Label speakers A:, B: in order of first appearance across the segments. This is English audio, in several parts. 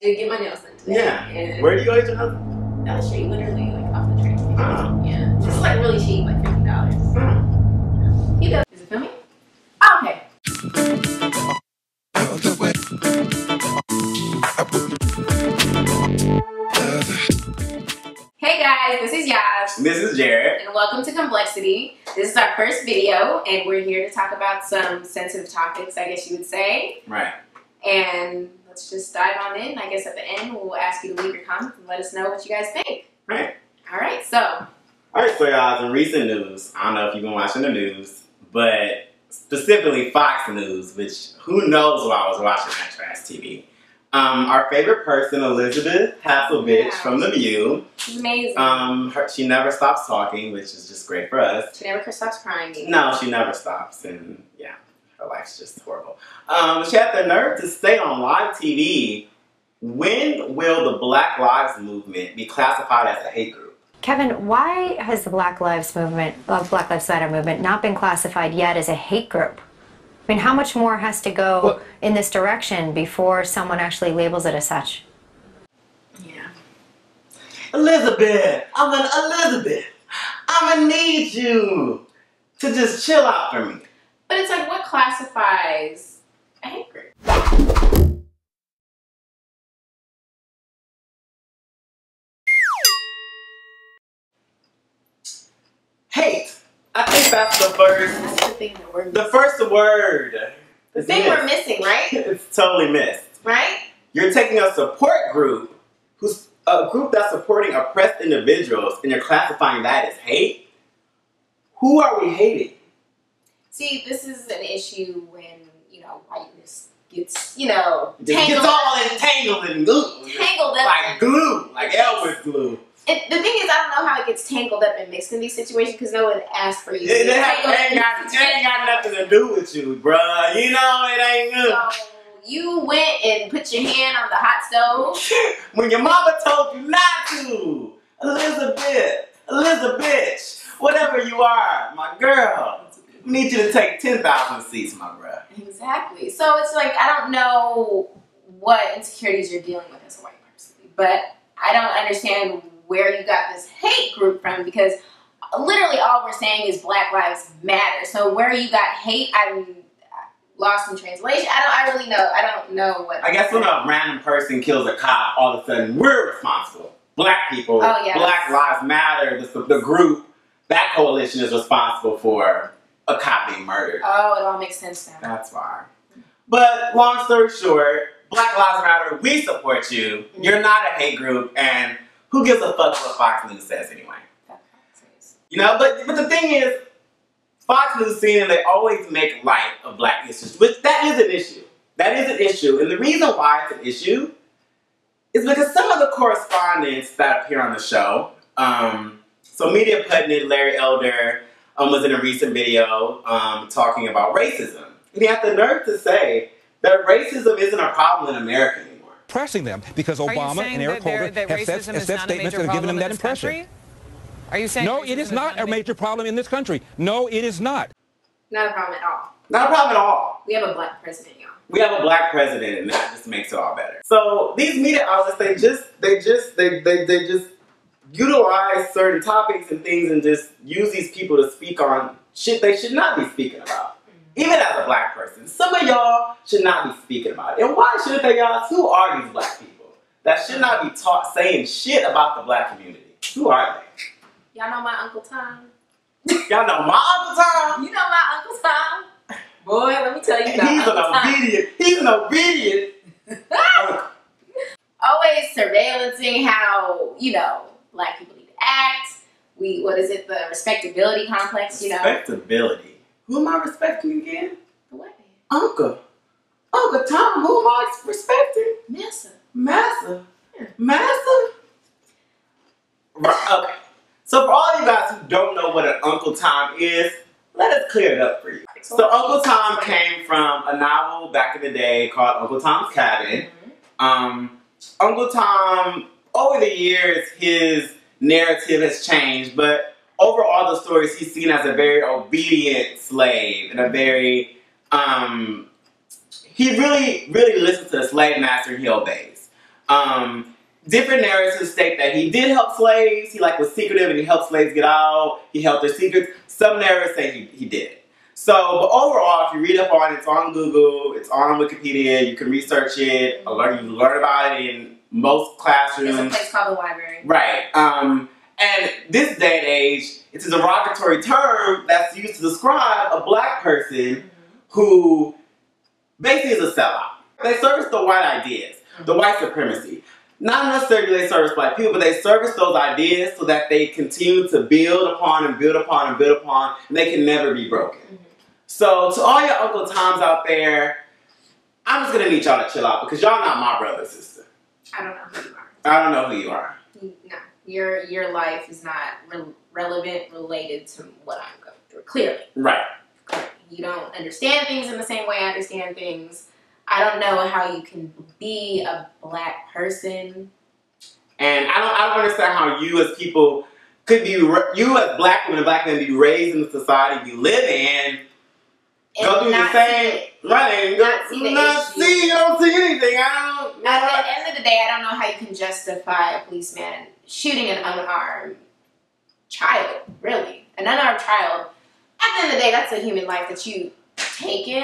A: To get my nails done today.
B: Yeah.
A: And
B: where do you go get your husband?
A: down the street, literally, like off the train station.
B: Oh.
A: Yeah. It's like really cheap, like $50.
B: Oh.
A: He does. Is it filming? Oh, okay. Hey guys, this is Yaz.
B: This is Jared.
A: And welcome to ComplexCity. This is our first video, and we're here to talk about some sensitive topics, I guess you would say.
B: Right.
A: And let's just dive on in. I guess at the end, we'll ask you to leave your comments and let us know what you guys think.
B: Right.
A: All right, so.
B: Alright, so y'all, in recent news, I don't know if you've been watching the news, but specifically Fox News, which who knows why I was watching that trash TV. Our favorite person, Elizabeth Hasselbeck from The View.
A: She's amazing.
B: She never stops talking, which is just great for us.
A: She never stops crying either.
B: No, she never stops, and yeah, her life's just horrible. She had the nerve to say on live TV, when will the Black Lives Movement be classified as a hate group?
C: Kevin, why has the Black Lives Matter movement not been classified yet as a hate group? I mean, how much more has to go in this direction before someone actually labels it as such?
A: Yeah.
B: Elizabeth, Elizabeth, I'm gonna need you to just chill out for me.
A: But it's like, what classifies a hate group?
B: Hate. I think that's the first.
A: That's the thing that we're missing.
B: The first word.
A: The thing we're missing, right?
B: It's totally missed.
A: Right?
B: You're taking a support group, who's a group that's supporting oppressed individuals, and you're classifying that as hate? Who are we hating?
A: See, this is an issue when, whiteness gets, tangled.
B: It gets all entangled in glue.
A: Tangled up.
B: Like glue. Like Elvis glue.
A: The thing is, I don't know how it gets tangled up and mixed in these situations because no one asked for you.
B: It ain't got nothing to do with you, bruh. You know it ain't good.
A: So you went and put your hand on the hot stove.
B: When your mama told you not to. Elizabeth, whatever you are, my girl. I need you to take 10,000 seats, my bruh.
A: Exactly. So it's like, I don't know what insecurities you're dealing with as a white person, but I don't understand where you got this hate group from, because literally all we're saying is Black Lives Matter. So where you got hate, I'm lost in translation. I don't know what.
B: I guess when a random person kills a cop, all of a sudden we're responsible. Black people, Black Lives Matter, the group, that coalition is responsible for a cop being murdered.
A: Oh, it all makes sense now.
B: That's why. But long story short, Black Lives Matter, we support you. You're not a hate group, and who gives a fuck what Fox News says anyway? But the thing is, Fox News CNN, they always make light of black issues, which that is an issue. That is an issue. And the reason why it's an issue is because some of the correspondents that appear on the show, so Media Putney, Larry Elder, was in a recent video talking about racism. And he had the nerve to say that racism isn't a problem in America anymore.
D: Pressing them because Obama and Eric Holder have said statements that have given them that impression.
E: Are you saying
D: no, it is not a major problem in this country. No, it is not.
A: Not a problem at all.
B: Not a problem at all.
A: We have a black president, y'all.
B: We have a black president, and that just makes it all better. So these media outlets, they just utilize certain topics and things and just use these people to speak on shit they should not be speaking about. Even as a black person, some of y'all should not be speaking about it. And why shouldn't they, y'all? Who are these black people that should not be saying shit about the black community? Who are they?
A: Y'all know my Uncle Tom?
B: Y'all know my Uncle Tom?
A: You know my Uncle Tom? Boy, let me tell you about
B: He's an obedient uncle.
A: Always surveillancing how, black people need to act. What is it, the respectability complex,
B: Respectability? Who am I respecting again?
A: The white man.
B: Uncle Tom, who am I respecting? Massa. Right, okay. So for all you guys who don't know what an Uncle Tom is, let us clear it up for you. So Uncle Tom came from a novel back in the day called Uncle Tom's Cabin. Uncle Tom, over the years, his narrative has changed, but over all the stories, he's seen as a very obedient slave and a very, he really listens to the slave master and he obeys. Different narratives state that he did help slaves. He like was secretive and he helped slaves get out. He held their secrets. Some narratives say he did. So, but overall, if you read up on it, it's on Google, it's on Wikipedia. You can research it. You learn about it in most classrooms.
A: There's a place called the library.
B: Right. And this day and age, it's a derogatory term that's used to describe a black person who basically is a sellout. They service the white ideas, the white supremacy. Not necessarily they service black people, but they service those ideas so that they continue to build upon and build upon and build upon, and they can never be broken. So to all your Uncle Toms out there, I'm just going to need y'all to chill out because y'all not my brother and sister.
A: I don't know who you are.
B: I don't know who you are.
A: No. Your life is not related to what I'm going through. Clearly.
B: Right.
A: You don't understand things in the same way I understand things. I don't know how you can be a black person.
B: And I don't understand how you as people could be, you as black women and black men be raised in the society you live in, go through the same, right, you don't see anything.
A: At the end of the day, I don't know how you can justify a policeman shooting an unarmed child, really. An unarmed child. At the end of the day, that's a human life that you taken.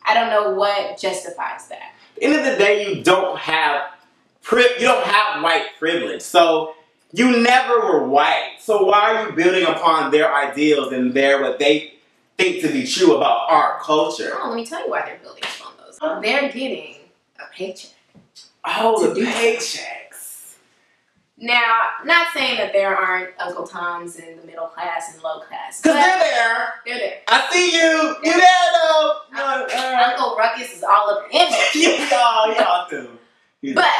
A: I don't know what justifies that.
B: At the end of the day, you don't have white privilege. So you never were white. So why are you building upon their ideals and what they think to be true about our culture?
A: Oh, let me tell you why they're building upon those. They're getting a paycheck.
B: Oh, the paychecks.
A: Now, not saying that there aren't Uncle Toms in the middle class and low class.
B: Because they're there.
A: They're there.
B: I see you. You're there, though.
A: Uncle Ruckus is all up in there.
B: Y'all too.
A: But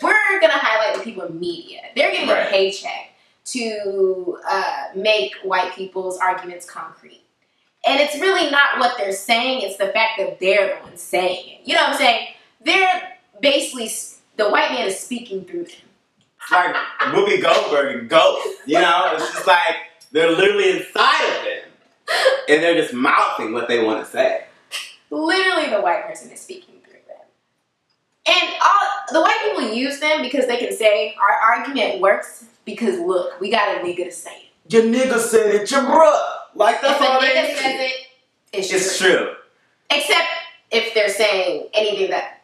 A: we're going to highlight the people in media. They're getting a paycheck to make white people's arguments concrete. And it's really not what they're saying. It's the fact that they're the ones saying it. You know what I'm saying? They're basically, the white man is speaking through them.
B: Like Whoopi Goldberg and Ghost, you know? It's just like they're literally inside of them. And they're just mouthing what they want to say.
A: Literally the white person is speaking through them. And the white people use them because they can say, our argument works because look, we got a nigga to say it.
B: Your nigga said it, your bruh. Like that's all
A: they
B: they
A: says it,
B: it's true.
A: Except if they're saying anything that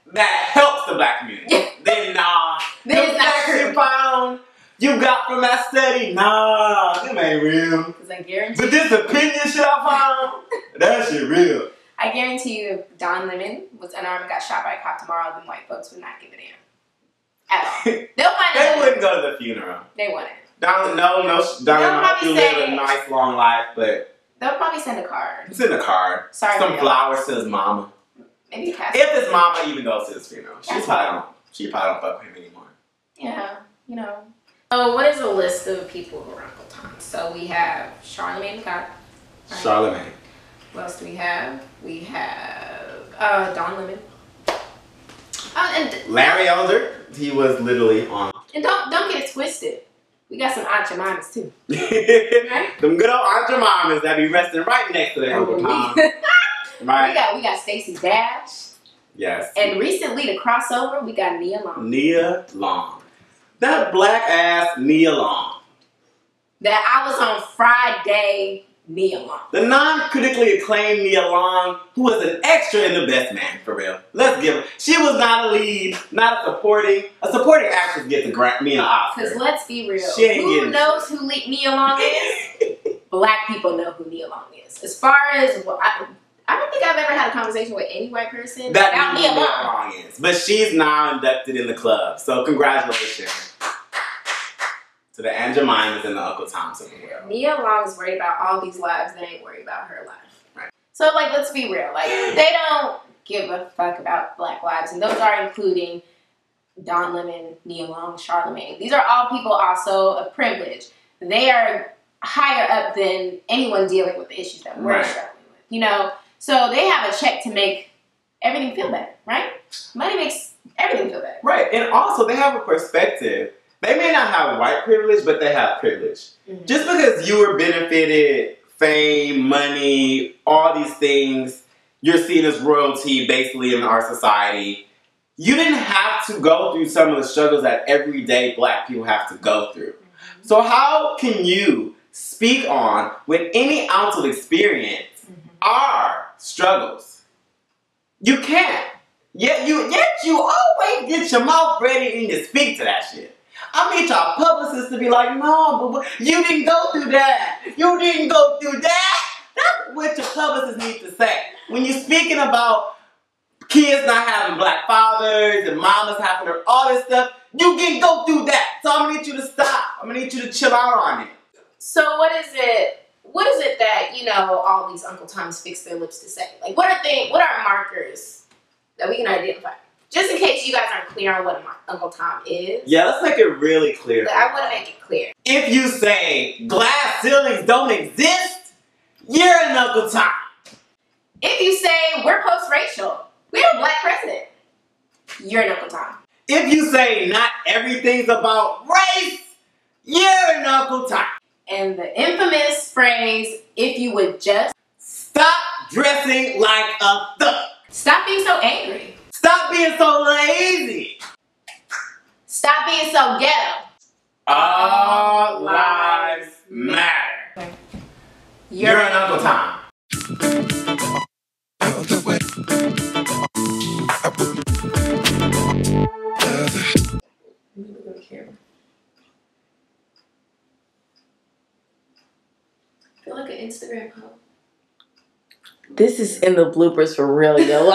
B: helps the black community. Then nah.
A: Then
B: facts you found, you got from that study, nah, them ain't real.
A: Because I guarantee.
B: But this opinion shit I found, that shit real.
A: I guarantee you, if Don Lemon was unarmed and got shot by a cop tomorrow, then white folks would not give a damn. At all.
B: They wouldn't go to the funeral.
A: They wouldn't.
B: Don Lemon, hope you live a nice long life, but
A: they'll probably send a card.
B: Send a card.
A: Sorry,
B: some flowers to his mama.
A: Maybe
B: if his mama even goes to his funeral, she probably don't fuck with him anymore.
A: Yeah, you know. So what is a list of people who are Uncle Tom? So we have Charlemagne the God. Right?
B: Charlemagne.
A: What else do we have? We have Don Lemon. And
B: Larry Elder. He was literally on.
A: And don't get it twisted. We got some Aunt Jemimas too. Right?
B: Some good old Aunt Jemimas that be resting right next to their Uncle Tom. Right.
A: We got Stacey Dash.
B: Yes.
A: And recently to crossover, we got Nia Long.
B: Nia Long. That black ass Nia Long.
A: That I was on Friday, Nia Long.
B: The non-critically acclaimed Nia Long, who was an extra in The Best Man, for real. Let's give her. She was not a lead, not a supporting. A supporting actress gets me an Oscar.
A: Because let's be real.
B: Who
A: knows who Nia Long is? Black people know who Nia Long is. As far as I don't think I've ever had a conversation with any white person about Nia Long
B: is. But she's now inducted in the club. So congratulations to the Aunt Jemimas and the Uncle Toms of the world.
A: Nia Long is worried about all these lives. They ain't worried about her life.
B: Right.
A: So, like, let's be real. Like, they don't give a fuck about black lives. And those are including Don Lemon, Nia Long, Charlemagne. These are all people also of privilege. They are higher up than anyone dealing with the issues that we're struggling with. You know? So they have a check to make everything feel better, right? Money makes everything feel better.
B: Right. And also, they have a perspective. They may not have white privilege, but they have privilege. Mm-hmm. Just because you were benefited, fame, money, all these things, you're seen as royalty basically in our society. You didn't have to go through some of the struggles that everyday black people have to go through. So how can you speak on, with any ounce of experience, our struggles? You can't. Yet you always get your mouth ready and you speak to that shit. I need y'all publicists to be like, no, but you didn't go through that. You didn't go through that. That's what your publicists need to say. When you're speaking about kids not having black fathers and mamas having all this stuff, you can go through that. So I'm gonna need you to stop. I'm gonna need you to chill out on it.
A: So what is it that, you know, all these Uncle Toms fix their lips to say? Like, what are markers that we can identify? Just in case you guys aren't clear on what an Uncle Tom is.
B: Yeah, let's make it really clear.
A: I want to make it clear.
B: If you say glass ceilings don't exist, you're an Uncle Tom.
A: If you say we're post-racial, we have a black president, you're an Uncle Tom.
B: If you say not everything's about race, you're an Uncle Tom.
A: And the infamous phrase, if you would just
B: stop dressing like a thug.
A: Stop being so angry.
B: Stop being so lazy.
A: Stop being so ghetto.
B: All lives matter. You're an Uncle Tom.
A: I feel like an Instagram hoe.
E: This is in the bloopers for real, yo.